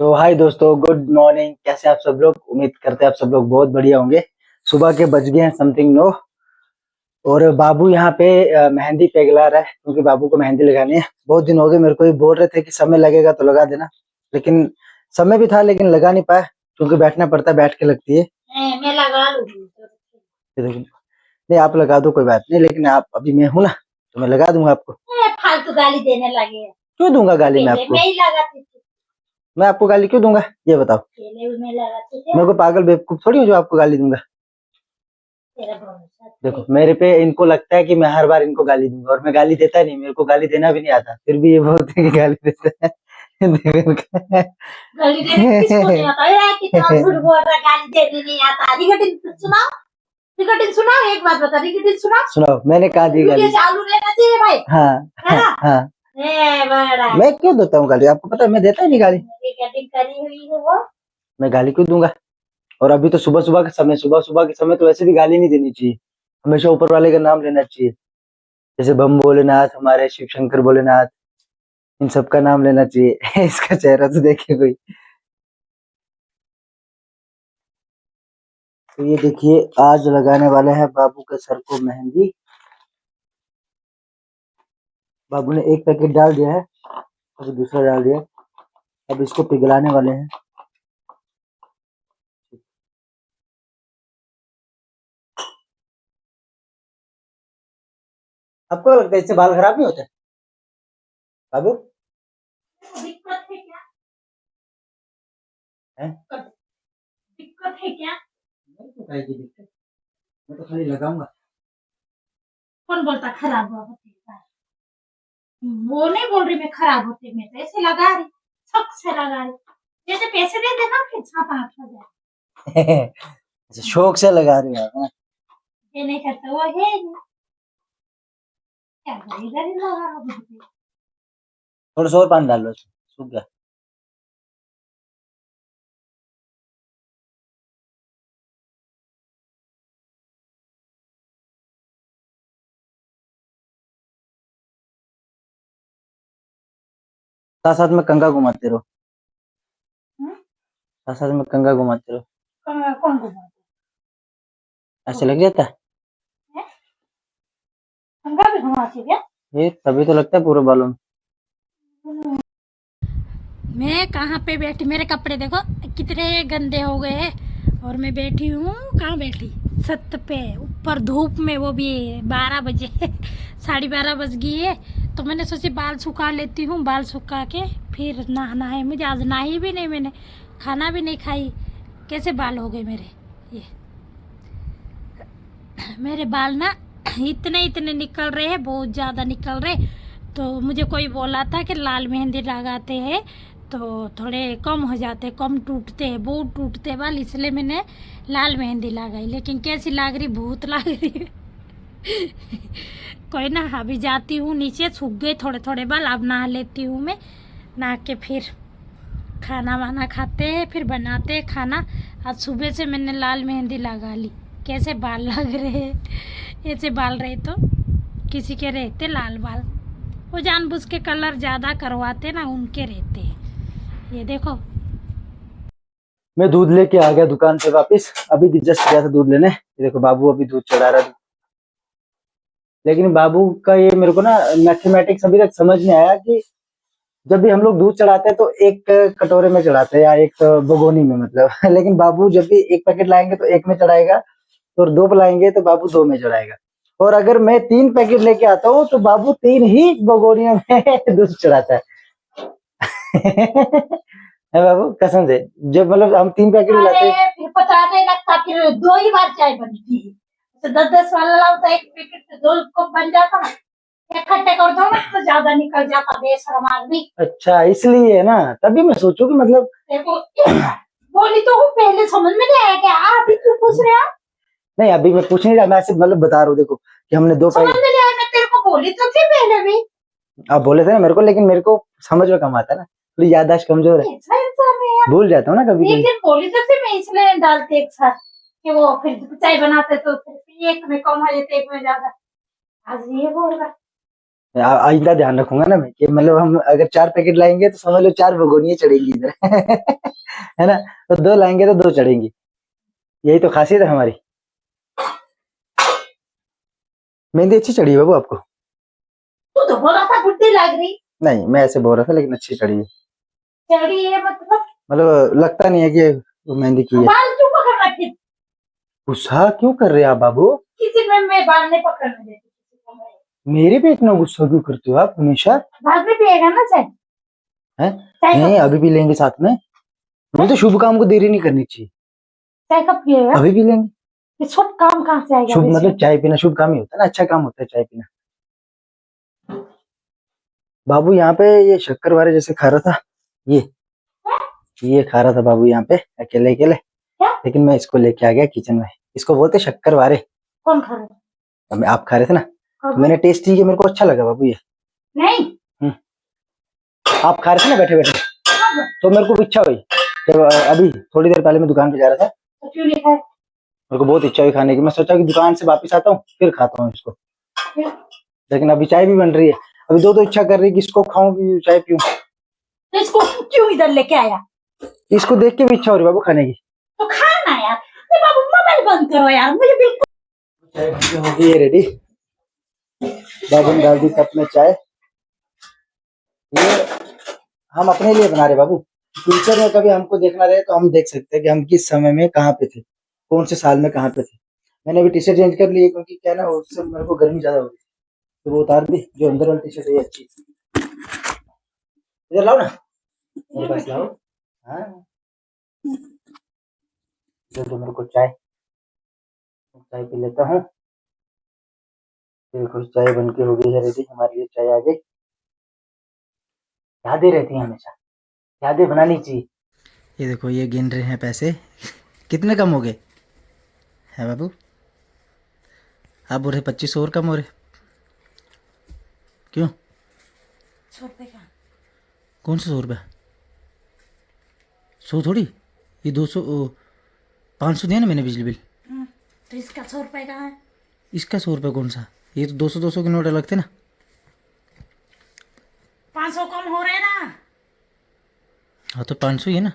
तो हाय दोस्तों, good morning. कैसे आप सब लोग? उम्मीद करते हैं आप सब लोग बहुत बढ़िया होंगे। सुबह के बज गए हैं समथिंग 9। और बाबू यहाँ पे मेहंदी पिघला रहा है क्योंकि बाबू को मेहंदी लगानी है। बहुत दिन हो गए, मेरे को भी बोल रहे थे कि समय लगेगा तो लगा देना, लेकिन समय भी था लेकिन लगा नहीं पाया क्योंकि बैठना पड़ता है, बैठ के लगती है। मैं लगा लूंगी। ये देखो, नहीं आप लगा दो कोई बात नहीं, लेकिन आप अभी मैं हूं ना तो मैं लगा दूंगा आपको। फालतू गाली देने लगे। क्यों दूंगा गाली मैं आपको? मैं ही लगाती थी। मैं आपको गाली क्यों दूंगा ये बताओ? पहले मैं लगाती थी। मेरे को पागल बेवकूफ थोड़ी हूँ जो आपको गाली दूंगा। तेरा भरोसा देखो मेरे पे इनको लगता है कि मैं हर बार इनको गाली दूंगा, और मैं गाली देता नहीं, मेरे को गाली देना भी नहीं आता, फिर भी ये बोलते हैं कि गाली देता है। गाली देने किसको नहीं आता है? कितना झूठ बोल रहा है, गाली देने नहीं आता। रिकॉर्डिंग सुनाओ, रिकॉर्डिंग सुनाओ। एक बात बता, रिकॉर्डिंग सुनाओ। सुनाओ, मैंने कहा दी गाली? चालू रहना चाहिए भाई। हाँ हाँ। बड़ा मैं क्यों देता हूँ गाली? आपको पता है मैं देता ही नहीं गाली। रिकॉर्डिंग करी हुई है वो। मैं गाली क्यों दूंगा? और अभी तो सुबह सुबह के समय तो वैसे भी गाली नहीं देनी चाहिए, हमेशा ऊपर वाले का नाम लेना चाहिए। जैसे बम भोलेनाथ, हमारे शिव शंकर भोलेनाथ, इन सबका नाम लेना चाहिए। इसका चेहरा तो देखिए कोई। तो ये देखिए, आज लगाने वाले हैं बाबू के सर को मेहंदी। बाबू ने एक पैकेट डाल दिया है, अभी दूसरा डाल दिया। अब इसको पिघलाने वाले हैं। आपको लगता है इससे बाल खराब नहीं होते बाबू? दिक्कत है क्या? है? दिक्कत है क्या? नहीं तो काय की दिक्कत, मैं तो खाली लगाऊंगा। कौन बोलता खराब हुआ होते? वो नहीं बोल रही मैं खराब होते, मैं तो ऐसे लगा रही, शौक से लगा रही। जैसे पैसे दे देना फिर छापा हाथ हो जाए। अच्छा, शौक से लगा रही हो आप? ये नहीं करता वो है नहीं। क्या करें, इधर ही लगा रहा। थोड़ा सा और पानी डाल लो इसमें, सूख गया। साथ साथ में कंघा घुमाते रहो, साथ साथ में कंघा घुमाते रहो। कौन घुमा? ऐसे लग जाता है कंगा भी घुमाती क्या? ये, तभी तो लगता है पूरे बालों में। मैं कहाँ पे बैठी, मेरे कपड़े देखो कितने गंदे हो गए हैं। और मैं बैठी हूँ, कहाँ बैठी? छत पे ऊपर धूप में, वो भी 12 बजे। 12:30 बज गई है। तो मैंने सोची बाल सुखा लेती हूँ, बाल सुखा के फिर नहाना है मुझे। आज नहाई भी नहीं मैंने, खाना भी नहीं खाई। कैसे बाल हो गए मेरे ये। मेरे बाल ना इतने इतने निकल रहे हैं, बहुत ज़्यादा निकल रहे। तो मुझे कोई बोला था कि लाल मेहंदी लगाते हैं तो थोड़े कम हो जाते, कम टूटते हैं, बहुत टूटते हैं बाल, इसलिए मैंने लाल मेहंदी लगाई। लेकिन कैसी लग रही, भूत लग रही है। कोई ना, अभी जाती हूँ नीचे, सूख गए थोड़े थोड़े बाल, अब नहा लेती हूँ मैं। नहा के फिर खाना वाना खाते हैं, फिर बनाते हैं खाना। आज सुबह से मैंने लाल मेहंदी लगा ली। कैसे बाल लग रहे हैं, ऐसे बाल रहे तो किसी के रहते लाल बाल, वो जानबूझ के कलर ज़्यादा करवाते ना, उनके रहते हैं। ये देखो, मैं दूध लेके आ गया दुकान से वापस, अभी भी जस्ट गया था दूध लेने। ये देखो बाबू अभी दूध चढ़ा रहा है, लेकिन बाबू का ये मेरे को ना मैथमेटिक्स अभी तक समझ नहीं आया कि जब भी हम लोग दूध चढ़ाते हैं तो एक कटोरे में चढ़ाते हैं या एक भगोनी में, मतलब। लेकिन बाबू जब भी एक पैकेट लाएंगे तो एक में चढ़ाएगा, और दो लाएंगे तो बाबू दो में चढ़ाएगा। और अगर मैं 3 पैकेट लेके आता हूँ तो बाबू 3 ही भगोनियों में दूध चढ़ाता है। है बाबू, कसम से। जब मतलब हम 3 पैकेट लाते हैं, फिर पता नहीं लगता, फिर 2 ही बार चाय बनती है। तो 10-10 वाला लाओ तो एक पैकेट से 2 कप बन जाता ना। इकट्ठे कर दो ना तो ज्यादा निकल जाता, बेशरम आदमी। अच्छा इसलिए है ना, तभी मैं सोचूं कि मतलब देखो, बोली तो हूँ, पहले समझ में नहीं आया क्या? अभी क्यों पूछ रहे हो? नहीं, अभी मैं पूछ नहीं रहा, मैं ऐसे मतलब बता रहा हूँ। देखो कि हमने 2 समझ पैकेट, में नहीं आया, मैं तेरे को बोली तो थी पहले भी। आप बोले थे ना मेरे को, लेकिन मेरे को समझ में कम आता है ना, थोड़ी याददाश्त कमजोर है, ऐसा इंसान है यार। भूल जाता हूँ ना कभी एक कभी। दिन बोली तो थी मैं, इसलिए डालते एक साथ कि वो फिर चाय बनाते तो फिर एक में कम हो जाते, एक में ज्यादा। आज ये बोल रहा। आइंदा ध्यान रखूंगा ना मैं कि मतलब हम अगर 4 पैकेट लाएंगे तो समझ लो 4 भगोनियाँ चढ़ेंगी इधर है ना। तो 2 लाएंगे तो 2 चढ़ेंगी। यही तो खासियत है हमारी। मेहंदी अच्छी चढ़ी है बाबू आपको? तू तो बोला था बुढ़ी लग रही। नहीं, मैं ऐसे बोल रहा था, लेकिन अच्छी चढ़ी है। चढ़ी है मतलब लगता नहीं है कि वो मेहंदी की है। बाल क्यों पकड़ रखे? गुस्सा क्यों कर रहे हैं आप बाबू? किसी में मैं बाल नहीं पकड़ने देती। मेरे पे इतना गुस्सा क्यों करते हो आप हमेशा? बाद में पिएगा ना चाय? हैं? चाय नहीं, कब? अभी पी लेंगे साथ में। मुझे तो शुभ काम को देरी नहीं करनी चाहिए। चाय कब पिएगा? अभी पी लेंगे। ये शुभ काम कहाँ से आएगा? शुभ मतलब चाय पीना शुभ काम ही होता है ना, अच्छा काम होता है चाय पीना। बाबू यहाँ पे ये शक्कर वारे जैसे खा रहा था, ये खा रहा था बाबू यहाँ पे अकेले अकेले। क्या? लेकिन मैं इसको लेके आ गया किचन में। इसको बोलते शक्कर वारे। कौन खा रहा है? आप खा रहे थे ना, कब? मैंने टेस्ट किया, मेरे को अच्छा लगा बाबू ये। नहीं। आप खा रहे थे ना बैठे बैठे, कब? तो मेरे को इच्छा हुई जब अभी थोड़ी देर पहले मैं दुकान पे जा रहा था, तो क्यों नहीं खाए? मेरे को बहुत इच्छा हुई खाने की। मैं सोचा कि दुकान से वापस आता हूँ फिर खाता हूँ इसको। लेकिन अभी चाय भी बन रही है, अभी दो इच्छा कर रही है कि इसको खाऊं कि चाय पीऊं। तो इसको क्यों इधर लेके आया? इसको देख के भी इच्छा हो रही बाबू खाने की। तो खाना यार। तो बाबू मोबाइल बंद करो यार, मुझे बिल्कुल। चाय हो गई है रेडी। बाबू ने डाल दी कप में चाय। ये हम अपने लिए बना रहे बाबू। फ्यूचर में कभी हमको देखना रहे तो हम देख सकते हैं कि हम किस समय में कहाँ पे थे, कौन से साल में कहाँ पे थे। मैंने अभी टी शर्ट चेंज कर ली है क्योंकि क्या ना उससे मेरे को गर्मी ज्यादा हो गई, तो वो उतार दी। जो अंदर वाली टी शर्ट है ये अच्छी। इधर लाओ ना, मेरे पास लाओ। हाँ, दे दो मेरे को चाय, चाय पी लेता हूँ। बिल्कुल चाय बन के हो गई है रेडी हमारे लिए। चाय आ गई। यादें रहती हैं हमेशा, यादें बनानी चाहिए। ये देखो ये गिन रहे हैं पैसे कितने कम हो गए है बाबू? आप बोल रहे 2500 और कम हो रहे, क्यों? 100 रुपए का। कौन सा 100 रुपया? 100 थोड़ी, ये 200 500 दिया ना मैंने बिजली बिल। तो इसका 100 रुपए का है। इसका 100 रुपया कौन सा? ये तो 200 के नोट अलग थे ना। 500 कम हो रहे ना। हाँ तो 500 ही है ना।